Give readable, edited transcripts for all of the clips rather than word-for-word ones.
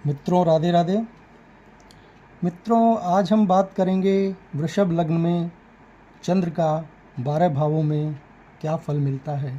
मित्रों राधे राधे। मित्रों, आज हम बात करेंगे वृषभ लग्न में चंद्र का 12 भावों में क्या फल मिलता है।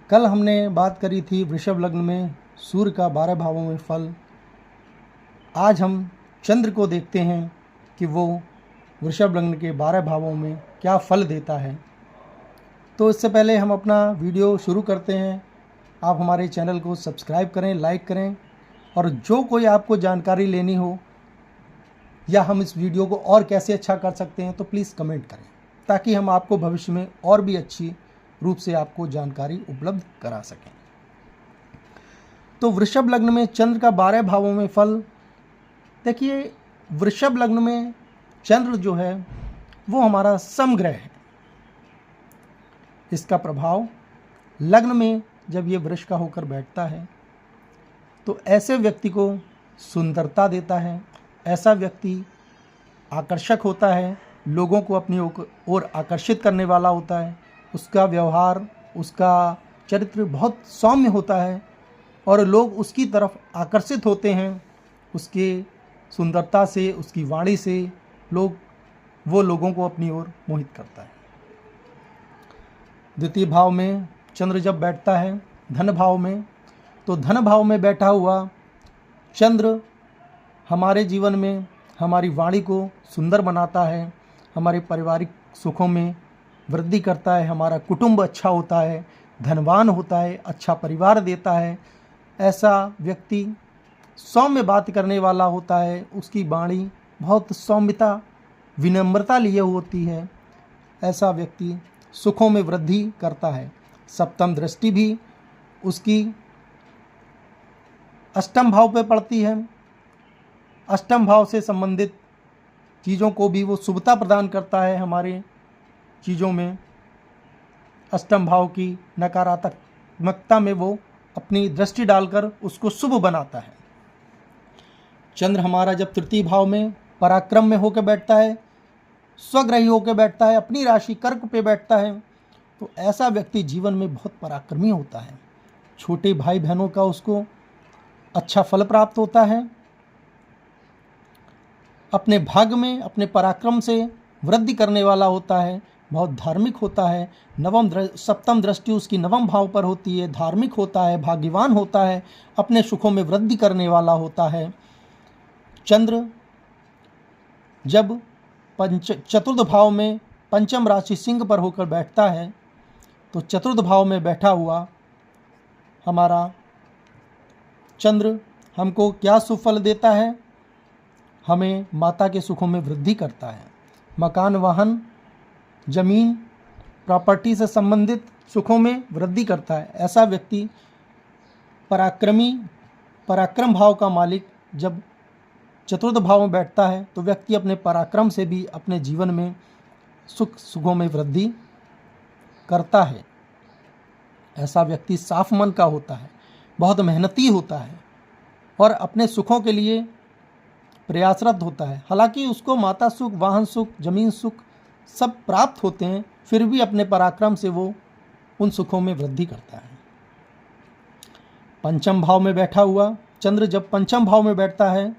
कल हमने बात करी थी वृषभ लग्न में सूर्य का 12 भावों में फल। आज हम चंद्र को देखते हैं कि वो वृषभ लग्न के 12 भावों में क्या फल देता है। तो इससे पहले हम अपना वीडियो शुरू करते हैं। आप हमारे चैनल को सब्सक्राइब करें, लाइक करें, और जो कोई आपको जानकारी लेनी हो या हम इस वीडियो को और कैसे अच्छा कर सकते हैं तो प्लीज़ कमेंट करें, ताकि हम आपको भविष्य में और भी अच्छी रूप से आपको जानकारी उपलब्ध करा सकें। तो वृषभ लग्न में चंद्र का 12 भावों में फल। देखिए, वृषभ लग्न में चंद्र जो है वो हमारा समग्रह है। इसका प्रभाव लग्न में जब ये वृष का होकर बैठता है तो ऐसे व्यक्ति को सुंदरता देता है। ऐसा व्यक्ति आकर्षक होता है, लोगों को अपनी ओर आकर्षित करने वाला होता है। उसका व्यवहार, उसका चरित्र बहुत सौम्य होता है और लोग उसकी तरफ आकर्षित होते हैं। उसके सुंदरता से, उसकी वाणी से वो लोगों को अपनी ओर मोहित करता है। द्वितीय भाव में चंद्र जब बैठता है धन भाव में, तो धन भाव में बैठा हुआ चंद्र हमारे जीवन में हमारी वाणी को सुंदर बनाता है, हमारे पारिवारिक सुखों में वृद्धि करता है, हमारा कुटुंब अच्छा होता है, धनवान होता है, अच्छा परिवार देता है। ऐसा व्यक्ति सौम्य बात करने वाला होता है, उसकी वाणी बहुत सौम्यता, विनम्रता लिए होती है। ऐसा व्यक्ति सुखों में वृद्धि करता है। सप्तम दृष्टि भी उसकी अष्टम भाव पे पड़ती है। अष्टम भाव से संबंधित चीज़ों को भी वो शुभता प्रदान करता है। हमारे चीज़ों में अष्टम भाव की नकारात्मकता में वो अपनी दृष्टि डालकर उसको शुभ बनाता है। चंद्र हमारा जब तृतीय भाव में पराक्रम में होकर बैठता है, स्वग्रही होकर बैठता है, अपनी राशि कर्क पे बैठता है, तो ऐसा व्यक्ति जीवन में बहुत पराक्रमी होता है। छोटे भाई बहनों का उसको अच्छा फल प्राप्त होता है। अपने भाग्य में अपने पराक्रम से वृद्धि करने वाला होता है, बहुत धार्मिक होता है। सप्तम दृष्टि उसकी नवम भाव पर होती है। धार्मिक होता है, भाग्यवान होता है, अपने सुखों में वृद्धि करने वाला होता है। चंद्र जब चतुर्थ भाव में पंचम राशि सिंह पर होकर बैठता है, तो चतुर्थ भाव में बैठा हुआ हमारा चंद्र हमको क्या सुफल देता है? हमें माता के सुखों में वृद्धि करता है। मकान, वाहन, जमीन, प्रॉपर्टी से संबंधित सुखों में वृद्धि करता है। ऐसा व्यक्ति पराक्रम भाव का मालिक जब चतुर्थ भाव में बैठता है तो व्यक्ति अपने पराक्रम से भी अपने जीवन में सुखों में वृद्धि करता है। ऐसा व्यक्ति साफ मन का होता है, बहुत मेहनती होता है और अपने सुखों के लिए प्रयासरत होता है। हालांकि उसको माता सुख, वाहन सुख, जमीन सुख सब प्राप्त होते हैं, फिर भी अपने पराक्रम से वो उन सुखों में वृद्धि करता है। पंचम भाव में बैठा हुआ चंद्र जब पंचम भाव में बैठता है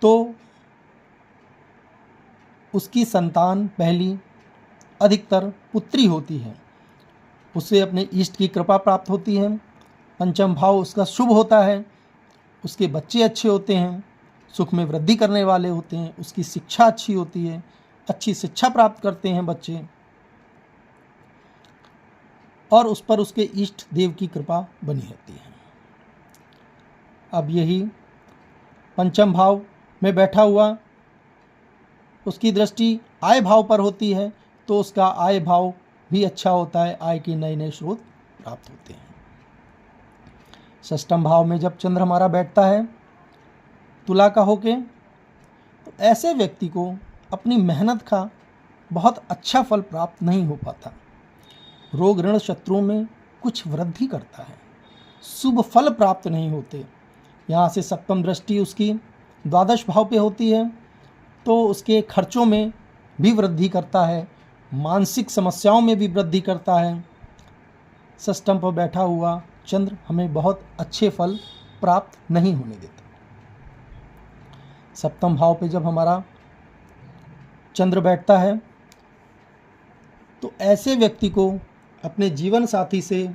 तो उसकी संतान पहली अधिकतर पुत्री होती है। उससे अपने इष्ट की कृपा प्राप्त होती है। पंचम भाव उसका शुभ होता है, उसके बच्चे अच्छे होते हैं, सुख में वृद्धि करने वाले होते हैं, उसकी शिक्षा अच्छी होती है, अच्छी शिक्षा प्राप्त करते हैं बच्चे, और उस पर उसके इष्ट देव की कृपा बनी रहती है। अब यही पंचम भाव में बैठा हुआ उसकी दृष्टि आय भाव पर होती है, तो उसका आय भाव भी अच्छा होता है, आय के नए नए स्रोत प्राप्त होते हैं। षष्ठम भाव में जब चंद्र हमारा बैठता है तुला का होके, तो ऐसे व्यक्ति को अपनी मेहनत का बहुत अच्छा फल प्राप्त नहीं हो पाता। रोग ऋण शत्रुओं में कुछ वृद्धि करता है, शुभ फल प्राप्त नहीं होते। यहाँ से सप्तम दृष्टि उसकी द्वादश भाव पे होती है, तो उसके खर्चों में भी वृद्धि करता है, मानसिक समस्याओं में भी वृद्धि करता है। षष्ठम पर बैठा हुआ चंद्र हमें बहुत अच्छे फल प्राप्त नहीं होने देता। सप्तम भाव पे जब हमारा चंद्र बैठता है तो ऐसे व्यक्ति को अपने जीवन साथी से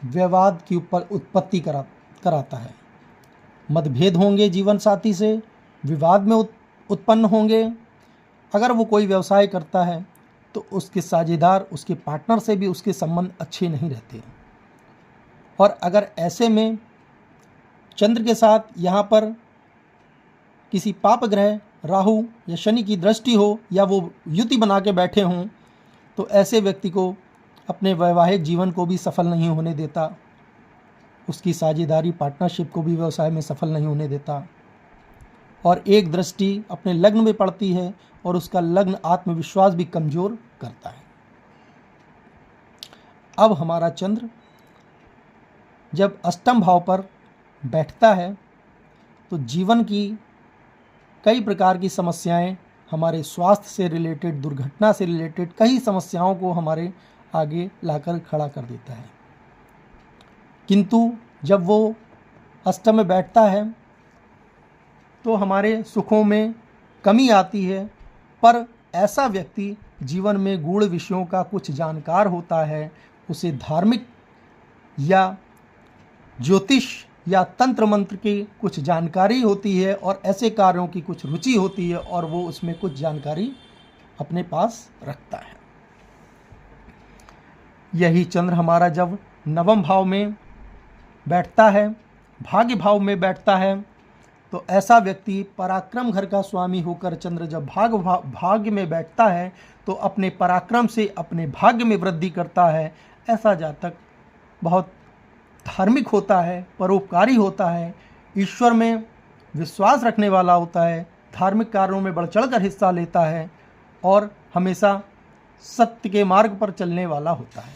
विवाद की उत्पत्ति कराता है। मतभेद होंगे, जीवन साथी से विवाद में उत्पन्न होंगे। अगर वो कोई व्यवसाय करता है तो उसके साझेदार, उसके पार्टनर से भी उसके संबंध अच्छे नहीं रहते। और अगर ऐसे में चंद्र के साथ यहाँ पर किसी पाप ग्रह राहु या शनि की दृष्टि हो या वो युति बना के बैठे हों तो ऐसे व्यक्ति को अपने वैवाहिक जीवन को भी सफल नहीं होने देता, उसकी साझेदारी पार्टनरशिप को भी व्यवसाय में सफल नहीं होने देता। और एक दृष्टि अपने लग्न में पड़ती है और उसका लग्न आत्मविश्वास भी कमज़ोर करता है। अब हमारा चंद्र जब अष्टम भाव पर बैठता है तो जीवन की कई प्रकार की समस्याएं, हमारे स्वास्थ्य से रिलेटेड, दुर्घटना से रिलेटेड कई समस्याओं को हमारे आगे लाकर खड़ा कर देता है। किंतु जब वो अष्टम में बैठता है तो हमारे सुखों में कमी आती है, पर ऐसा व्यक्ति जीवन में गूढ़ विषयों का कुछ जानकार होता है, उसे धार्मिक या ज्योतिष या तंत्र मंत्र की कुछ जानकारी होती है और ऐसे कार्यों की कुछ रुचि होती है और वो उसमें कुछ जानकारी अपने पास रखता है। यही चंद्र हमारा जब नवम भाव में बैठता है, भाग्य भाव में बैठता है, तो ऐसा व्यक्ति पराक्रम घर का स्वामी होकर चंद्र जब भाग्य में बैठता है तो अपने पराक्रम से अपने भाग्य में वृद्धि करता है। ऐसा जातक बहुत धार्मिक होता है, परोपकारी होता है, ईश्वर में विश्वास रखने वाला होता है, धार्मिक कार्यों में बढ़ चढ़कर हिस्सा लेता है और हमेशा सत्य के मार्ग पर चलने वाला होता है।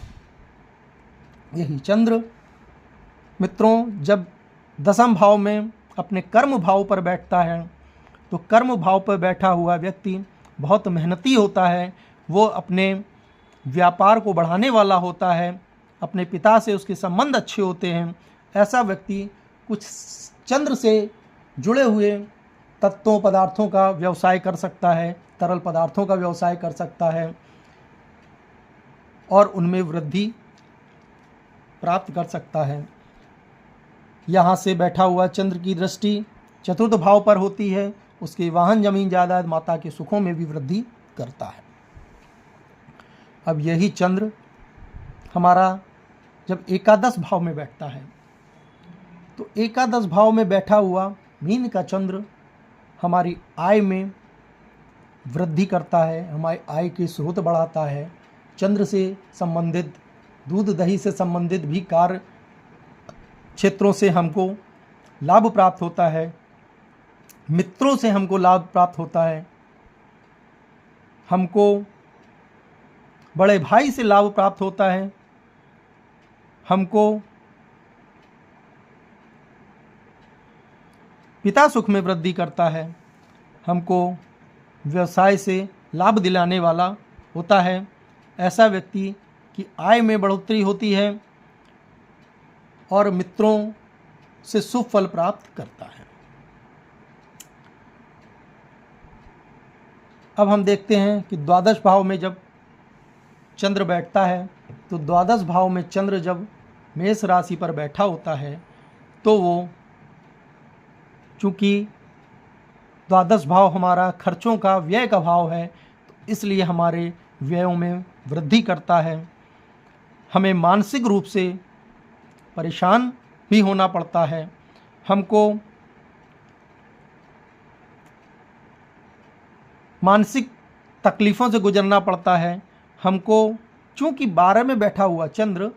यही चंद्र मित्रों जब दसम भाव में अपने कर्म भाव पर बैठता है तो कर्म भाव पर बैठा हुआ व्यक्ति बहुत मेहनती होता है, वो अपने व्यापार को बढ़ाने वाला होता है, अपने पिता से उसके संबंध अच्छे होते हैं। ऐसा व्यक्ति कुछ चंद्र से जुड़े हुए तत्वों पदार्थों का व्यवसाय कर सकता है, तरल पदार्थों का व्यवसाय कर सकता है और उनमें वृद्धि प्राप्त कर सकता है। यहाँ से बैठा हुआ चंद्र की दृष्टि चतुर्थ भाव पर होती है, उसके वाहन जमीन जायदाद माता के सुखों में भी वृद्धि करता है। अब यही चंद्र हमारा जब एकादश भाव में बैठता है तो एकादश भाव में बैठा हुआ मीन का चंद्र हमारी आय में वृद्धि करता है, हमारी आय के स्रोत बढ़ाता है। चंद्र से संबंधित, दूध दही से संबंधित भी कार्य क्षेत्रों से हमको लाभ प्राप्त होता है, मित्रों से हमको लाभ प्राप्त होता है, हमको बड़े भाई से लाभ प्राप्त होता है, हमको पिता सुख में वृद्धि करता है, हमको व्यवसाय से लाभ दिलाने वाला होता है। ऐसा व्यक्ति की आय में बढ़ोतरी होती है और मित्रों से शुभ फल प्राप्त करता है। अब हम देखते हैं कि द्वादश भाव में जब चंद्र बैठता है तो द्वादश भाव में चंद्र जब मेष राशि पर बैठा होता है तो वो, चूँकि द्वादश भाव हमारा खर्चों का, व्यय का भाव है, तो इसलिए हमारे व्ययों में वृद्धि करता है। हमें मानसिक रूप से परेशान भी होना पड़ता है, हमको मानसिक तकलीफ़ों से गुजरना पड़ता है। हमको चूँकि 12 में बैठा हुआ चंद्र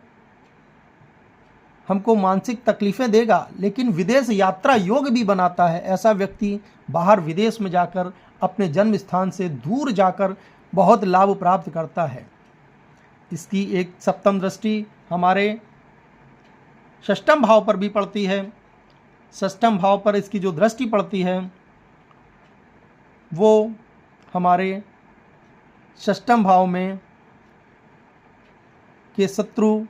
हमको मानसिक तकलीफ़ें देगा, लेकिन विदेश यात्रा योग भी बनाता है। ऐसा व्यक्ति बाहर विदेश में जाकर अपने जन्म स्थान से दूर जाकर बहुत लाभ प्राप्त करता है। इसकी एक सप्तम दृष्टि हमारे षष्ठम भाव पर भी पड़ती है। षष्ठम भाव पर इसकी जो दृष्टि पड़ती है वो हमारे षष्ठम भाव में के शत्रु,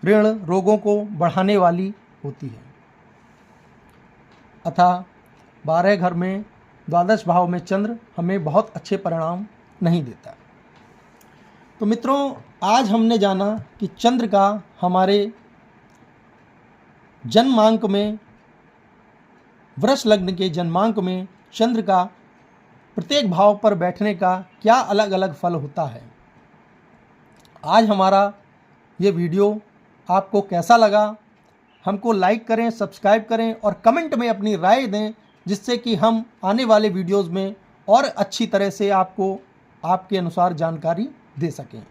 ऋण, रोगों को बढ़ाने वाली होती है। अतः 12 घर में द्वादश भाव में चंद्र हमें बहुत अच्छे परिणाम नहीं देता। तो मित्रों, आज हमने जाना कि चंद्र का हमारे जन्मांक में, वृष लग्न के जन्मांक में चंद्र का प्रत्येक भाव पर बैठने का क्या अलग अलग फल होता है। आज हमारा ये वीडियो आपको कैसा लगा, हमको लाइक करें, सब्सक्राइब करें और कमेंट में अपनी राय दें, जिससे कि हम आने वाले वीडियोस में और अच्छी तरह से आपको आपके अनुसार जानकारी दे सकें।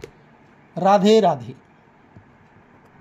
राधे राधे।